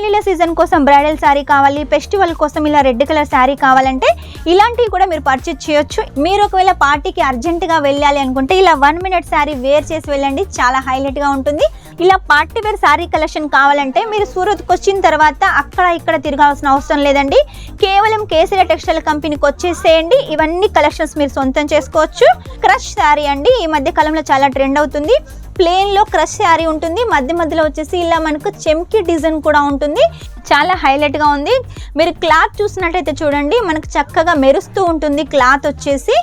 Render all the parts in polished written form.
పెళ్లిళ్ళ సీజన్ కోసం బ్రైడల్ శారీ కావాలి, ఫెస్టివల్ కోసం ఇలా రెడ్ కలర్ శారీ కావాలంటే ఇలాంటివి కూడా మీరు పర్చేజ్ చేయొచ్చు. మీరు ఒకవేళ పార్టీకి అర్జెంటుగా వెళ్ళాలి అనుకుంటే ఇలా 1 minute శారీ వేర్ చేసి వెళ్ళండి, చాలా హైలైట్గా ఉంటుంది. ఇలా పార్టీ వేర్ శారీ కలెక్షన్ కావాలంటే మీరు సూరత్కి వచ్చిన తర్వాత అక్కడ ఇక్కడ తిరగాల్సిన అవసరం లేదండి. కేవలం కేసరియా టెక్స్టైల్ కంపెనీకి వచ్చేసేయండి, ఇవన్నీ కలెక్షన్స్ మీరు సొంతం చేసుకోవచ్చు. క్రష్ శారీ అండి, ఈ మధ్య కాలంలో చాలా ట్రెండ్ అవుతుంది. ప్లెయిన్లో క్రష్ శారీ ఉంటుంది, మధ్యలో వచ్చేసి ఇలా మనకు చెమ్కి డిజైన్ కూడా ఉంటుంది, చాలా హైలైట్గా ఉంది. మీరు క్లాత్ చూసినట్టయితే చూడండి, మనకు చక్కగా మెరుస్తూ ఉంటుంది క్లాత్ వచ్చేసి.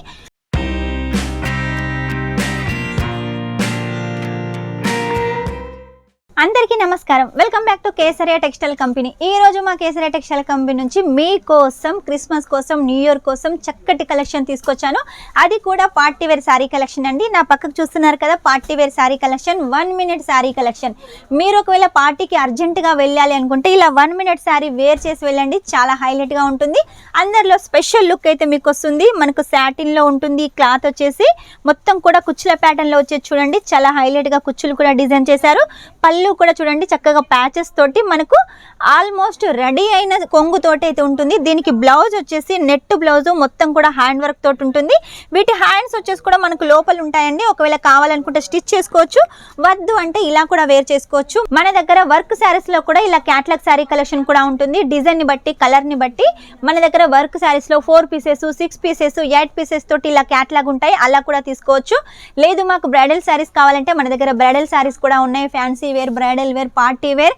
అందరికీ నమస్కారం, welcome back to Kesariya textile company. ఈ రోజు మా కేసరియా టెక్స్టైల్ కంపెనీ నుంచి మీకోసం క్రిస్మస్ కోసం, న్యూ ఇయర్ కోసం చక్కటి కలెక్షన్ తీసుకొచ్చాను. అది కూడా పార్టీ వేర్ శారీ కలెక్షన్ అండి. నా పక్కకు చూస్తున్నారు కదా, party wear sari collection, 1 minute sari collection. మీరు ఒకవేళ పార్టీకి అర్జెంటుగా వెళ్ళాలి అనుకుంటే ఇలా 1 minute శారీ వేర్ చేసి వెళ్ళండి, చాలా హైలైట్గా ఉంటుంది. అందరిలో స్పెషల్ లుక్ అయితే మీకు వస్తుంది. మనకు సాటిన్లో ఉంటుంది, క్లాత్ వచ్చేసి మొత్తం కూడా కుచ్చుల ప్యాటర్న్లో వచ్చేసి చూడండి, చాలా హైలైట్గా కుచ్చులు కూడా డిజైన్ చేశారు. పళ్ళు కూడా చూడండి చక్కగా ప్యాచెస్ తోటి మనకు ఆల్మోస్ట్ రెడీ అయిన కొంగుతోటి అయితే ఉంటుంది. దీనికి బ్లౌజ్ వచ్చేసి నెట్ బ్లౌజ్, మొత్తం కూడా హ్యాండ్ వర్క్ తోటి ఉంటుంది. వీటి హ్యాండ్స్ వచ్చేసి కూడా మనకు లోపల ఉంటాయండి. ఒకవేళ కావాలనుకుంటే స్టిచ్ చేసుకోవచ్చు, వద్దు అంటే ఇలా కూడా వేర్ చేసుకోవచ్చు. మన దగ్గర వర్క్ శారీస్ లో కూడా ఇలా క్యాట్లాగ్ శారీ కలెక్షన్ కూడా ఉంటుంది. డిజైన్ ని బట్టి, కలర్ ని బట్టి మన దగ్గర వర్క్ శారీస్ లో 4 pieces, 6 pieces, 8 pieces తోటి ఇలా క్యాట్లాగ్ ఉంటాయి, అలా కూడా తీసుకోవచ్చు. లేదు మాకు బ్రైడల్ శారీస్ కావాలంటే మన దగ్గర బ్రైడల్ శారీస్ కూడా ఉన్నాయి. Fancy wear, bridal wear, party wear,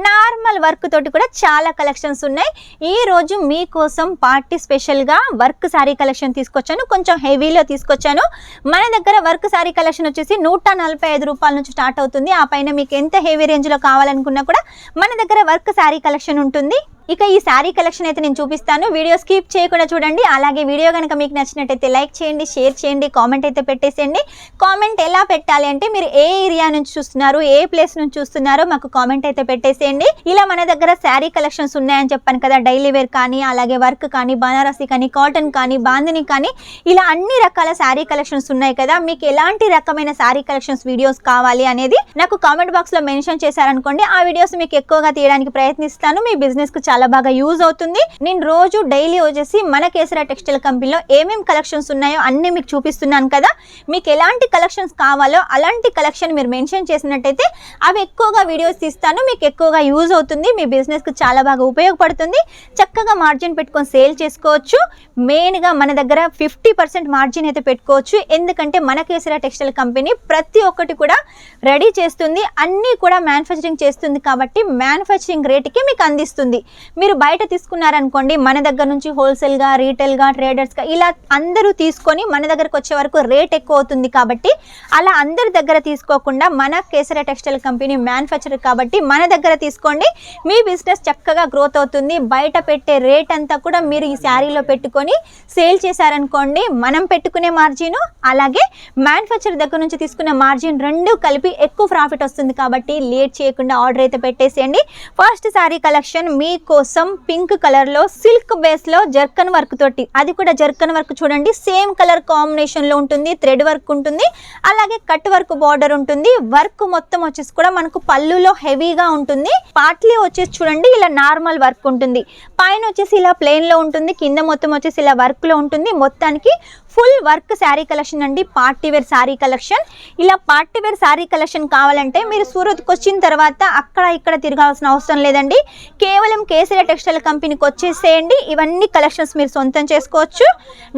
normal work తోటి కూడా చాలా కలెక్షన్స్ ఉన్నాయి. ఈ రోజు మీకోసం పార్టీ స్పెషల్ గా వర్క్ శారీ కలెక్షన్ తీసుకొచ్చాను, కొంచెం హెవీలో తీసుకొచ్చాను. మన దగ్గర వర్క్ శారీ కలెక్షన్ వచ్చేసి 145 రూపాయల నుంచి స్టార్ట్ అవుతుంది. ఆ పైన మీకు ఎంత హెవీ రేంజ్ లో కావాలనుకున్నా కూడా మన దగ్గర వర్క్ శారీ కలెక్షన్ ఉంటుంది. ఇక ఈ శారీ కలెక్షన్ అయితే నేను చూపిస్తాను, వీడియో స్కిప్ చేయకుండా చూడండి. అలాగే వీడియో కనుక మీకు నచ్చినట్టయితే లైక్ చేయండి, షేర్ చేయండి, కామెంట్ అయితే పెట్టేసేయండి. కామెంట్ ఎలా పెట్టాలి అంటే మీరు ఏ ఏరియా నుంచి చూస్తున్నారు, ఏ ప్లేస్ నుంచి చూస్తున్నారో మాకు కామెంట్ అయితే పెట్టేసేయండి. ఇలా మన దగ్గర శారీ కలెక్షన్స్ ఉన్నాయని చెప్పాను కదా, డైలీ వేర్ కానీ, అలాగే వర్క్ కానీ, బనారసి కానీ, కాటన్ కానీ, బాందిని కానీ, ఇలా అన్ని రకాల శారీ కలెక్షన్స్ ఉన్నాయి కదా. మీకు ఎలాంటి రకమైన శారీ కలెక్షన్స్ వీడియోస్ కావాలి అనేది నాకు కామెంట్ బాక్స్ లో మెన్షన్ చేశారనుకోండి, ఆ వీడియోస్ మీకు ఎక్కువగా తీయడానికి ప్రయత్నిస్తాను. మీ బిజినెస్ కు చాలా బాగా యూజ్ అవుతుంది. నేను రోజు డైలీ వచ్చేసి మన కేసరియా టెక్స్టైల్ కంపెనీలో ఏమేమి కలెక్షన్స్ ఉన్నాయో అన్ని మీకు చూపిస్తున్నాను కదా. మీకు ఎలాంటి కలెక్షన్స్ కావాలో అలాంటి కలెక్షన్ మీరు మెన్షన్ చేసినట్టయితే అవి ఎక్కువగా వీడియోస్ తీస్తాను, మీకు ఎక్కువగా యూజ్ అవుతుంది. మీ బిజినెస్ కు చాలా బాగా ఉపయోగపడుతుంది. చక్కగా మార్జిన్ పెట్టుకొని సేల్ చేసుకోవచ్చు. మెయిన్ గా మన దగ్గర 50% మార్జిన్ అయితే పెట్టుకోవచ్చు. ఎందుకంటే మన కేసరియా టెక్స్టైల్ కంపెనీ ప్రతి ఒక్కటి కూడా రెడీ చేస్తుంది, అన్ని కూడా మ్యానుఫ్యాక్చరింగ్ చేస్తుంది. కాబట్టి మ్యానుఫ్యాక్చరింగ్ రేట్కి మీకు అందిస్తుంది. మీరు బయట తీసుకున్నారనుకోండి, మన దగ్గర నుంచి హోల్సేల్గా, రీటైల్గా, ట్రేడర్స్గా ఇలా అందరూ తీసుకొని మన దగ్గరకు వచ్చే వరకు రేట్ ఎక్కువ అవుతుంది. కాబట్టి అలా అందరి దగ్గర తీసుకోకుండా మన కేసరియా టెక్స్టైల్ కంపెనీ మ్యానుఫ్యాక్చర్ కాబట్టి మన దగ్గర తీసుకోండి. మీ బిజినెస్ చక్కగా గ్రోత్ అవుతుంది. బయట పెట్టే రేట్ అంతా కూడా మీరు ఈ శారీలో పెట్టుకొని సేల్ చేశారనుకోండి, మనం పెట్టుకునే మార్జిన్ అలాగే మ్యానుఫ్యాక్చర్ దగ్గర నుంచి తీసుకునే మార్జిన్ రెండు కలిపి ఎక్కువ ప్రాఫిట్ వస్తుంది. కాబట్టి లేట్ చేయకుండా ఆర్డర్ అయితే పెట్టేసేయండి. ఫస్ట్ శారీ కలెక్షన్ మీకోసం పింక్ కలర్ లో సిల్క్ బేస్ లో జర్కన్ వర్క్ తోటి, అది కూడా జర్కన్ వర్క్ చూడండి, సేమ్ కలర్ కాంబినేషన్ లో ఉంటుంది. థ్రెడ్ వర్క్ ఉంటుంది, అలాగే కట్ వర్క్ బార్డర్ ఉంటుంది. వర్క్ మొత్తం వచ్చేసి కూడా మనకు పళ్ళులో హెవీగా ఉంటుంది. పార్ట్లీ వచ్చేసి చూడండి ఇలా నార్మల్ వర్క్ ఉంటుంది, పైన వచ్చేసి ఇలా ప్లెయిన్ లో ఉంటుంది, కింద మొత్తం వచ్చేసి ఇలా వర్క్ లో ఉంటుంది. మొత్తానికి ఫుల్ వర్క్ శారీ కలెక్షన్ అండి, పార్టీ వేర్ శారీ కలెక్షన్. ఇలా పార్టీ వేర్ శారీ కలెక్షన్ కావాలంటే మీరు సూరత్కి వచ్చిన తర్వాత అక్కడ ఇక్కడ తిరగాల్సిన అవసరం లేదండి. కేవలం కేసరియా టెక్స్టైల్ కంపెనీకి వచ్చేసేయండి, ఇవన్నీ కలెక్షన్స్ మీరు సొంతం చేసుకోవచ్చు.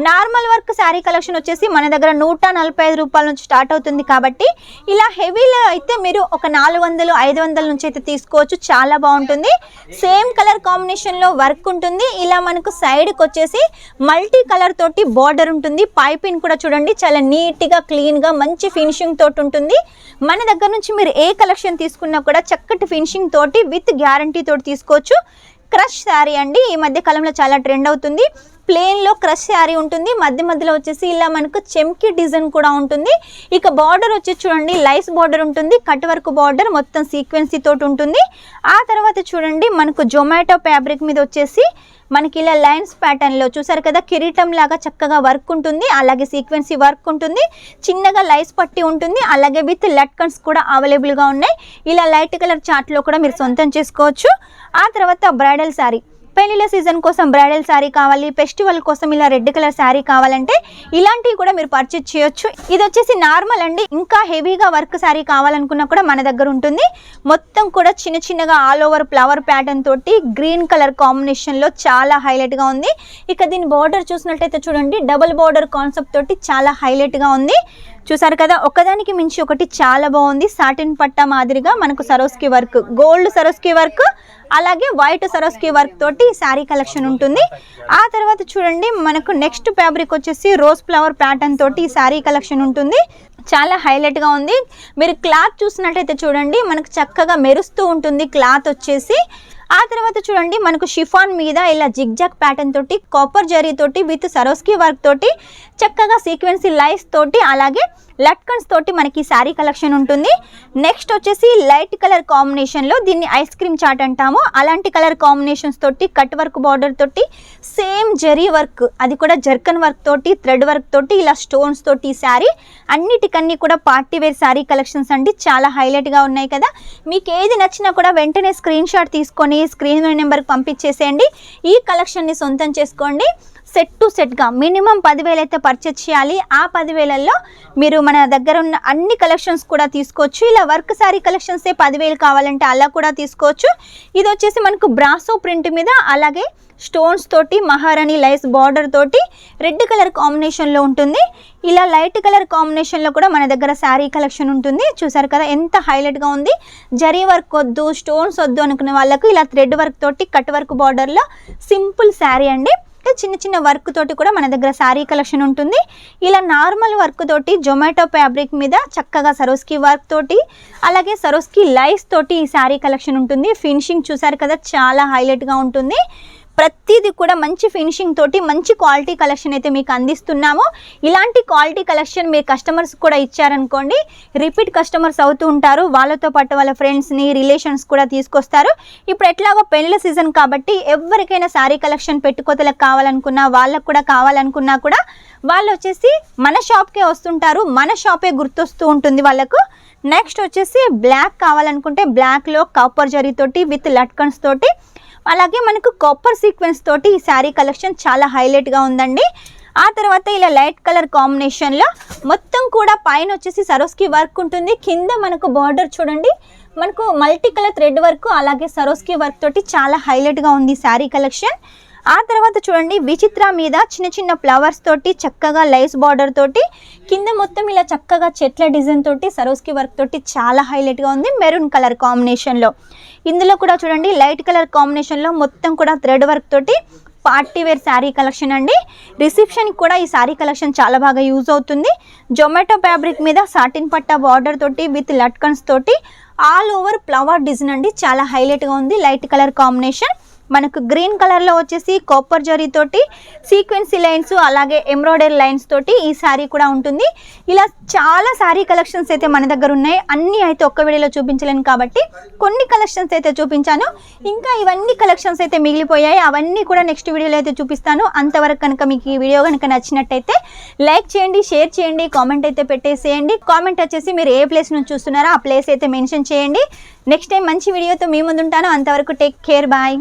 నార్మల్ వర్క్ శారీ కలెక్షన్ వచ్చేసి మన దగ్గర 145 రూపాయల నుంచి స్టార్ట్ అవుతుంది. కాబట్టి ఇలా హెవీలో అయితే మీరు ఒక 400, 500 నుంచి అయితే తీసుకోవచ్చు, చాలా బాగుంటుంది. సేమ్ కలర్ కాంబినేషన్లో వర్క్ ఉంటుంది. ఇలా మనకు సైడ్కి వచ్చేసి మల్టీ కలర్ తోటి బార్డర్ ఉంటుంది. పైపింగ్ కూడా చూడండి చాలా నీట్గా, క్లీన్గా, మంచి ఫినిషింగ్ తోటి ఉంటుంది. మన దగ్గర నుంచి మీరు ఏ కలెక్షన్ తీసుకున్నా కూడా చక్కటి ఫినిషింగ్ తోటి విత్ గ్యారంటీ తోటి తీసుకోవచ్చు. క్రష్ శారీ అండి, ఈ మధ్య కాలంలో చాలా ట్రెండ్ అవుతుంది. ప్లెయిన్ లో క్రష్ శారీ ఉంటుంది, మధ్య మధ్యలో వచ్చేసి ఇలా మనకు చెమ్కి డిజైన్ కూడా ఉంటుంది. ఇక బార్డర్ వచ్చి చూడండి లైస్ బార్డర్ ఉంటుంది, కట్ వర్క్ బార్డర్ మొత్తం సీక్వెన్సీ తోటి ఉంటుంది. ఆ తర్వాత చూడండి మనకు జొమాటో ఫ్యాబ్రిక్ మీద వచ్చేసి మనకి ఇలా లైన్స్ ప్యాటర్న్లో చూసారు కదా, కిరీటం లాగా చక్కగా వర్క్ ఉంటుంది, అలాగే సీక్వెన్సీ వర్క్ ఉంటుంది, చిన్నగా లైస్ పట్టి ఉంటుంది, అలాగే విత్ లట్కన్స్ కూడా అవైలబుల్గా ఉన్నాయి. ఇలా లైట్ కలర్ చార్ట్లో కూడా మీరు సొంతం చేసుకోవచ్చు. ఆ తర్వాత బ్రైడల్ శారీ, పెళ్లిళ్ళ సీజన్ కోసం బ్రైడల్ శారీ కావాలి, ఫెస్టివల్ కోసం ఇలా రెడ్ కలర్ శారీ కావాలంటే ఇలాంటివి కూడా మీరు పర్చేజ్ చేయొచ్చు. ఇది వచ్చేసి నార్మల్ అండి, ఇంకా హెవీగా వర్క్ శారీ కావాలనుకున్నా కూడా మన దగ్గర ఉంటుంది. మొత్తం కూడా చిన్న చిన్నగా ఆల్ ఓవర్ ఫ్లవర్ ప్యాటర్న్ తోటి గ్రీన్ కలర్ కాంబినేషన్లో చాలా హైలైట్గా ఉంది. ఇక దీని బార్డర్ చూసినట్టయితే చూడండి డబుల్ బార్డర్ కాన్సెప్ట్ తోటి చాలా హైలైట్గా ఉంది. చూసారు కదా, ఒకదానికి మించి ఒకటి చాలా బాగుంది. సాటిన్ పట్టా మాదిరిగా మనకు సరోస్కి వర్క్, గోల్డ్ సరోస్కి వర్క్, అలాగే వైట్ సరోస్కి వర్క్ తోటి శారీ కలెక్షన్ ఉంటుంది. ఆ తర్వాత చూడండి మనకు నెక్స్ట్ ఫ్యాబ్రిక్ వచ్చేసి రోజ్ ఫ్లవర్ ప్యాటర్న్ తోటి శారీ కలెక్షన్ ఉంటుంది. చాలా హైలైట్గా ఉంది. మీరు క్లాత్ చూసినట్టయితే చూడండి మనకు చక్కగా మెరుస్తూ ఉంటుంది క్లాత్ వచ్చేసి. ఆ తర్వాత చూడండి మనకు షిఫాన్ మీద ఇలా జిగ్జాగ్ ప్యాటర్న్ తోటి కాపర్ జరీ తోటి విత్ సరోస్కి వర్క్ తోటి చక్కగా సీక్వెన్సీ లైన్స్ తోటి అలాగే లట్కన్స్ తోటి మనకి శారీ కలెక్షన్ ఉంటుంది. నెక్స్ట్ వచ్చేసి లైట్ కలర్ కాంబినేషన్లో దీన్ని ఐస్ క్రీమ్ చాట్ అంటాము, అలాంటి కలర్ కాంబినేషన్స్ తోటి కట్ వర్క్ బార్డర్ తోటి సేమ్ జరీ వర్క్, అది కూడా జర్కన్ వర్క్ తోటి థ్రెడ్ వర్క్ తోటి ఇలా స్టోన్స్ తోటి శారీ, అన్నిటికన్నీ కూడా పార్టీ వేర్ శారీ కలెక్షన్స్ అండి. చాలా హైలైట్గా ఉన్నాయి కదా. మీకు ఏది నచ్చినా కూడా వెంటనే స్క్రీన్ షాట్ తీసుకొని స్క్రీన్ నెంబర్కి పంపించేసేయండి. ఈ కలెక్షన్ని సొంతం చేసుకోండి. సెట్ టు సెట్గా మినిమం 10,000 అయితే పర్చేజ్ చేయాలి. ఆ 10,000లో మీరు మన దగ్గర ఉన్న అన్ని కలెక్షన్స్ కూడా తీసుకోవచ్చు. ఇలా వర్క్ శారీ కలెక్షన్సే 10,000 కావాలంటే అలా కూడా తీసుకోవచ్చు. ఇది వచ్చేసి మనకు బ్రాసో ప్రింట్ మీద అలాగే స్టోన్స్ తోటి మహారాణి లైస్ బార్డర్ తోటి రెడ్ కలర్ కాంబినేషన్లో ఉంటుంది. ఇలా లైట్ కలర్ కాంబినేషన్లో కూడా మన దగ్గర శారీ కలెక్షన్ ఉంటుంది. చూసారు కదా ఎంత హైలైట్గా ఉంది. జరీ వర్క్ వద్దు, స్టోన్స్ వద్దు అనుకునే వాళ్ళకు ఇలా థ్రెడ్ వర్క్ తోటి కట్ వర్క్ బార్డర్లో సింపుల్ శారీ అండి. చిన్న చిన్న వర్క్ తోటి కూడా మన దగ్గర శారీ కలెక్షన్ ఉంటుంది. ఇలా నార్మల్ వర్క్ తోటి జొమాటో ఫ్యాబ్రిక్ మీద చక్కగా సరోస్కి వర్క్ తోటి అలాగే సరోస్కి లైస్ తోటి ఈ శారీ కలెక్షన్ ఉంటుంది. ఫినిషింగ్ చూసారు కదా చాలా హైలైట్గా ఉంటుంది. ప్రతిదీ కూడా మంచి ఫినిషింగ్ తోటి మంచి క్వాలిటీ కలెక్షన్ అయితే మీకు అందిస్తున్నాము. ఇలాంటి క్వాలిటీ కలెక్షన్ మీరు కస్టమర్స్ కూడా ఇచ్చారనుకోండి, రిపీట్ కస్టమర్స్ అవుతూ ఉంటారు. వాళ్ళతో పాటు వాళ్ళ ఫ్రెండ్స్ని రిలేషన్స్ కూడా తీసుకొస్తారు. ఇప్పుడు ఎట్లాగో పెళ్లి సీజన్ కాబట్టి ఎవరికైనా శారీ కలెక్షన్ పెట్టుకోతలకు కావాలనుకున్నా వాళ్ళకు కూడా కావాలనుకున్నా కూడా వాళ్ళు వచ్చేసి మన షాప్కే వస్తుంటారు. మన షాపే గుర్తొస్తూ ఉంటుంది వాళ్ళకు. నెక్స్ట్ వచ్చేసి బ్లాక్ కావాలనుకుంటే బ్లాక్లో కాపర్ జరీ తోటి విత్ లట్కన్స్ తోటి అలాగే మనకు కాపర్ సీక్వెన్స్ తోటి ఈ శారీ కలెక్షన్ చాలా హైలైట్గా ఉందండి. ఆ తర్వాత ఇలా లైట్ కలర్ కాంబినేషన్లో మొత్తం కూడా పైన వచ్చేసి సరోస్కి వర్క్ ఉంటుంది. కింద మనకు బార్డర్ చూడండి మనకు మల్టీ కలర్ థ్రెడ్ వర్క్ అలాగే సరోస్కి వర్క్ తోటి చాలా హైలైట్గా ఉంది శారీ కలెక్షన్. ఆ తర్వాత చూడండి విచిత్ర మీద చిన్న చిన్న ఫ్లవర్స్ తోటి చక్కగా లైస్ బార్డర్ తోటి కింద మొత్తం ఇలా చక్కగా చెట్ల డిజైన్ తోటి సరోస్కి వర్క్ తోటి చాలా హైలైట్గా ఉంది మెరూన్ కలర్ కాంబినేషన్లో. ఇందులో కూడా చూడండి లైట్ కలర్ కాంబినేషన్లో మొత్తం కూడా థ్రెడ్ వర్క్ తోటి పార్టీ వేర్ శారీ కలెక్షన్ అండి. రిసెప్షన్కి కూడా ఈ శారీ కలెక్షన్ చాలా బాగా యూజ్ అవుతుంది. జొమాటో ఫ్యాబ్రిక్ మీద సాటిన్ పట్టా బార్డర్ తోటి విత్ లట్కన్స్ తోటి ఆల్ ఓవర్ ఫ్లవర్ డిజైన్ అండి. చాలా హైలైట్గా ఉంది లైట్ కలర్ కాంబినేషన్. మనకు గ్రీన్ కలర్లో వచ్చేసి కాపర్ జరీ తోటి సీక్వెన్సీ లైన్స్ అలాగే ఎంబ్రాయిడరీ లైన్స్ తోటి ఈ శారీ కూడా ఉంటుంది. ఇలా చాలా శారీ కలెక్షన్స్ అయితే మన దగ్గర ఉన్నాయి. అన్నీ అయితే ఒక్క వీడియోలో చూపించలేను కాబట్టి కొన్ని కలెక్షన్స్ అయితే చూపించాను. ఇంకా ఇవన్నీ కలెక్షన్స్ అయితే మిగిలిపోయాయి, అవన్నీ కూడా నెక్స్ట్ వీడియోలో అయితే చూపిస్తాను. అంతవరకు కనుక మీకు ఈ వీడియో కనుక నచ్చినట్టయితే లైక్ చేయండి, షేర్ చేయండి, కామెంట్ అయితే పెట్టేసేయండి. కామెంట్ వచ్చేసి మీరు ఏ ప్లేస్ నుంచి చూస్తున్నారో ఆ ప్లేస్ అయితే మెన్షన్ చేయండి. నెక్స్ట్ టైం మంచి వీడియోతో మీ ముందు ఉంటాను. అంతవరకు టేక్ కేర్, బాయ్.